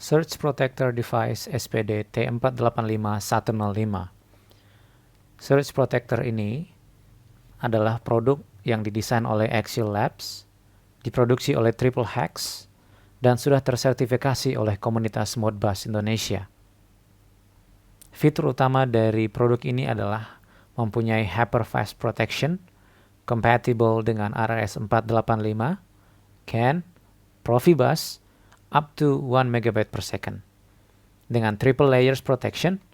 Surge Protector Device SPD T485105. Surge Protector ini adalah produk yang didesain oleh Axial Labs, diproduksi oleh Triple Hex, dan sudah tersertifikasi oleh komunitas Modbus Indonesia. Fitur utama dari produk ini adalah mempunyai Hyperfast Protection, compatible dengan RS485, CAN, Profibus, up to 1 MB per second. Dengan triple layers protection,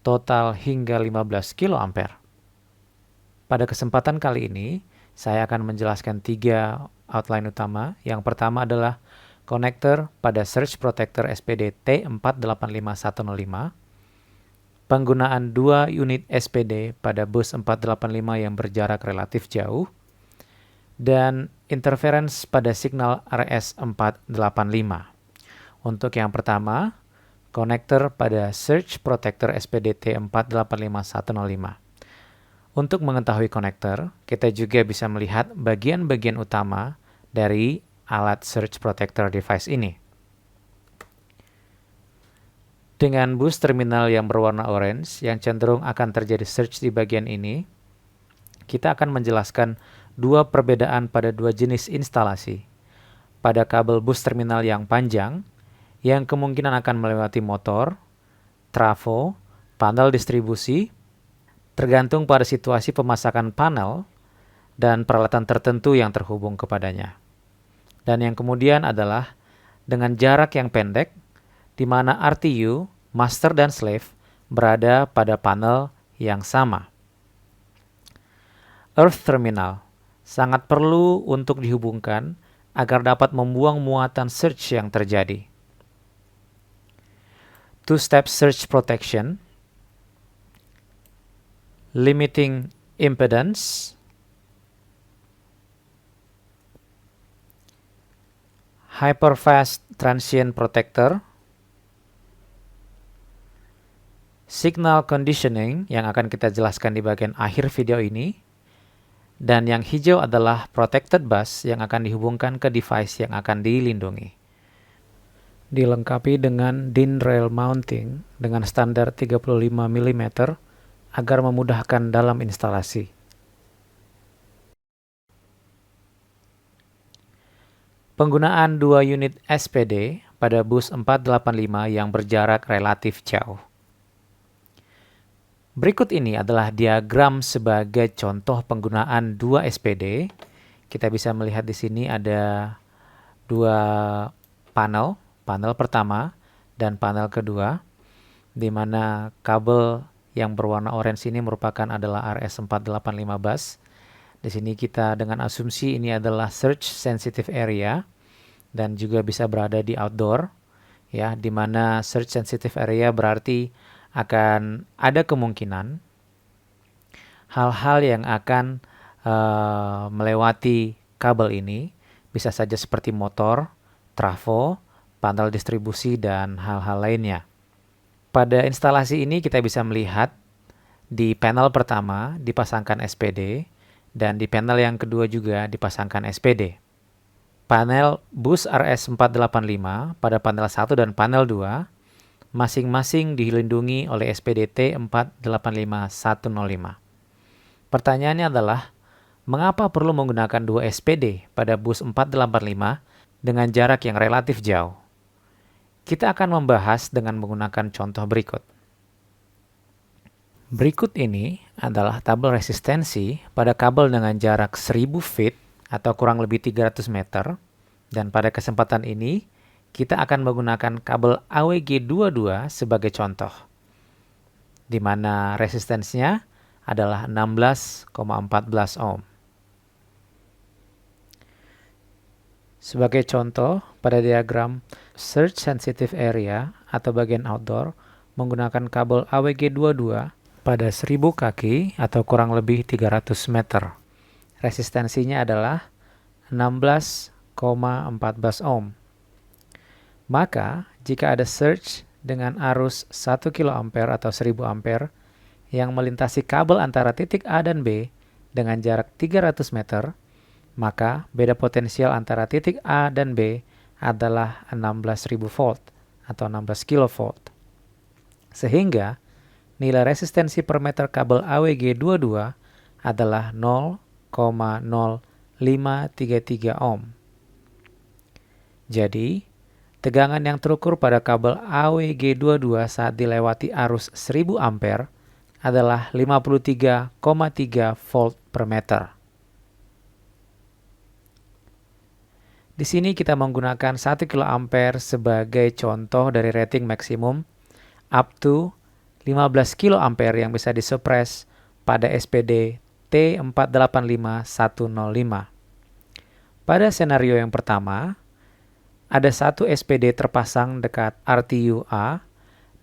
total hingga 15 kA. Pada kesempatan kali ini, saya akan menjelaskan 3 outline utama. Yang pertama adalah konektor pada Surge Protector SPD T485105, penggunaan 2 unit SPD pada bus 485 yang berjarak relatif jauh, dan interference pada signal RS485. Untuk yang pertama, konektor pada Surge Protector SPD T485105. Untuk mengetahui konektor, kita juga bisa melihat bagian-bagian utama dari alat Surge Protector device ini. Dengan bus terminal yang berwarna orange yang cenderung akan terjadi surge di bagian ini, kita akan menjelaskan 2 perbedaan pada 2 jenis instalasi. Pada kabel bus terminal yang panjang, yang kemungkinan akan melewati motor, trafo, panel distribusi, tergantung pada situasi pemasakan panel dan peralatan tertentu yang terhubung kepadanya. Dan yang kemudian adalah dengan jarak yang pendek, di mana RTU, master dan slave, berada pada panel yang sama. Earth terminal sangat perlu untuk dihubungkan agar dapat membuang muatan surge yang terjadi. Two-step surge protection, limiting impedance, hyperfast transient protector, signal conditioning yang akan kita jelaskan di bagian akhir video ini, dan yang hijau adalah protected bus yang akan dihubungkan ke device yang akan dilindungi. Dilengkapi dengan DIN rail mounting dengan standar 35 mm agar memudahkan dalam instalasi. Penggunaan 2 unit SPD pada bus 485 yang berjarak relatif jauh. Berikut ini adalah diagram sebagai contoh penggunaan 2 SPD. Kita bisa melihat di sini ada 2 panel, panel pertama dan panel kedua, di mana kabel yang berwarna orange ini merupakan adalah RS485 bus. Di sini kita dengan asumsi ini adalah surge sensitive area dan juga bisa berada di outdoor, ya, di mana surge sensitive area berarti akan ada kemungkinan hal-hal yang akan melewati kabel ini, bisa saja seperti motor, trafo, panel distribusi, dan hal-hal lainnya. Pada instalasi ini kita bisa melihat di panel pertama dipasangkan SPD dan di panel yang kedua juga dipasangkan SPD. Panel bus RS485 pada panel 1 dan panel 2 masing-masing dilindungi oleh SPD T485105. Pertanyaannya adalah, mengapa perlu menggunakan 2 SPD pada bus 485 dengan jarak yang relatif jauh? Kita akan membahas dengan menggunakan contoh berikut. Berikut ini adalah tabel resistensi pada kabel dengan jarak 1000 feet atau kurang lebih 300 meter, dan pada kesempatan ini kita akan menggunakan kabel AWG22 sebagai contoh, di mana resistensinya adalah 16,14 ohm. Sebagai contoh, pada diagram surge sensitive area atau bagian outdoor menggunakan kabel AWG22 pada 1000 kaki atau kurang lebih 300 meter. Resistensinya adalah 16,14 ohm. Maka, jika ada surge dengan arus 1 kA atau 1000 ampere yang melintasi kabel antara titik A dan B dengan jarak 300 meter, maka beda potensial antara titik A dan B adalah 16.000 volt atau 16 kV. Sehingga nilai resistensi per meter kabel AWG22 adalah 0,0533 ohm. Jadi, tegangan yang terukur pada kabel AWG22 saat dilewati arus 1000 ampere adalah 53,3 volt per meter. Di sini kita menggunakan 1 kA sebagai contoh dari rating maksimum up to 15 kA yang bisa disupres pada SPD T485105. Pada senario yang pertama, ada satu SPD terpasang dekat RTU A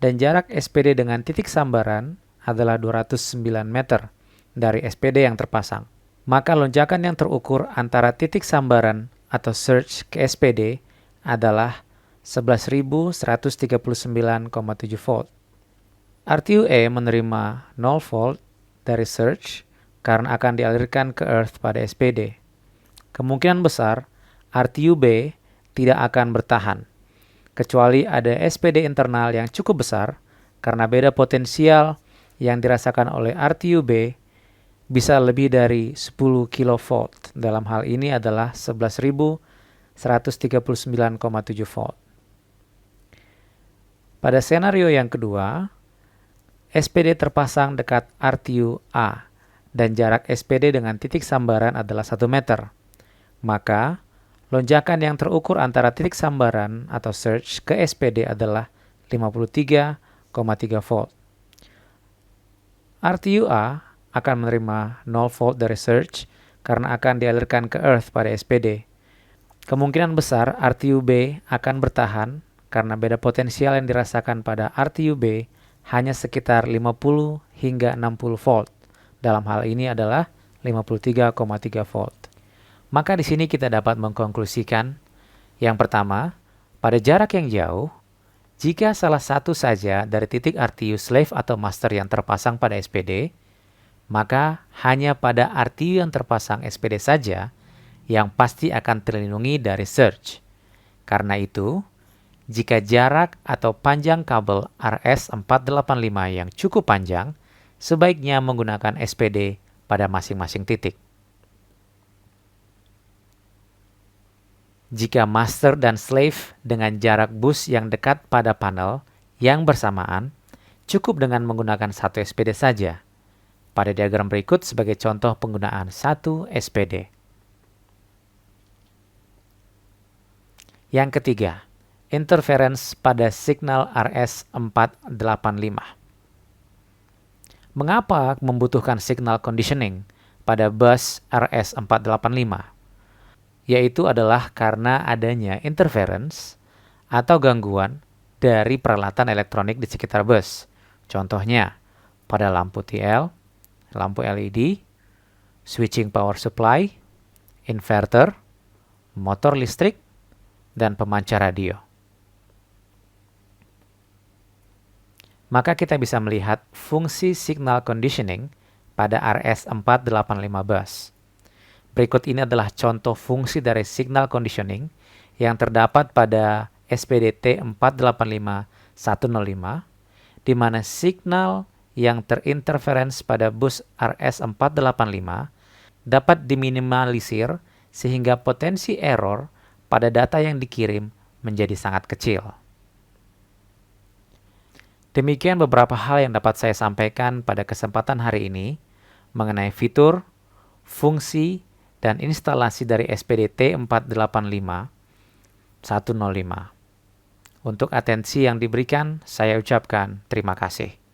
dan jarak SPD dengan titik sambaran adalah 209 meter dari SPD yang terpasang. Maka lonjakan yang terukur antara titik sambaran atau surge ke SPD adalah 11.139,7 volt. RTU A menerima 0 volt dari surge karena akan dialirkan ke earth pada SPD. Kemungkinan besar RTU B tidak akan bertahan, kecuali ada SPD internal yang cukup besar karena beda potensial yang dirasakan oleh RTU B bisa lebih dari 10 kV. Dalam hal ini adalah 11.139,7 volt. Pada senario yang kedua, SPD terpasang dekat RTU A dan jarak SPD dengan titik sambaran adalah 1 meter. Maka, lonjakan yang terukur antara titik sambaran atau surge ke SPD adalah 53,3 volt. RTU A akan menerima 0 volt dari surge karena akan dialirkan ke earth pada SPD. Kemungkinan besar RTU B akan bertahan karena beda potensial yang dirasakan pada RTU B hanya sekitar 50 hingga 60 volt. Dalam hal ini adalah 53,3 volt. Maka di sini kita dapat mengkonklusikan, yang pertama, pada jarak yang jauh, jika salah satu saja dari titik RTU slave atau master yang terpasang pada SPD, maka hanya pada RTU yang terpasang SPD saja yang pasti akan terlindungi dari surge. Karena itu, jika jarak atau panjang kabel RS485 yang cukup panjang, sebaiknya menggunakan SPD pada masing-masing titik. Jika master dan slave dengan jarak bus yang dekat pada panel yang bersamaan, cukup dengan menggunakan satu SPD saja. Pada diagram berikut sebagai contoh penggunaan satu SPD. Yang ketiga, interference pada signal RS485. Mengapa membutuhkan signal conditioning pada bus RS485? Yaitu adalah karena adanya interference atau gangguan dari peralatan elektronik di sekitar bus. Contohnya, pada lampu TL, lampu LED, switching power supply, inverter, motor listrik, dan pemancar radio. Maka kita bisa melihat fungsi signal conditioning pada RS485 bus. Berikut ini adalah contoh fungsi dari signal conditioning yang terdapat pada SPD T485105, di mana signal yang terinterference pada bus RS485 dapat diminimalisir sehingga potensi error pada data yang dikirim menjadi sangat kecil. Demikian beberapa hal yang dapat saya sampaikan pada kesempatan hari ini mengenai fitur, fungsi, dan instalasi dari SPD T485105. Untuk atensi yang diberikan, saya ucapkan terima kasih.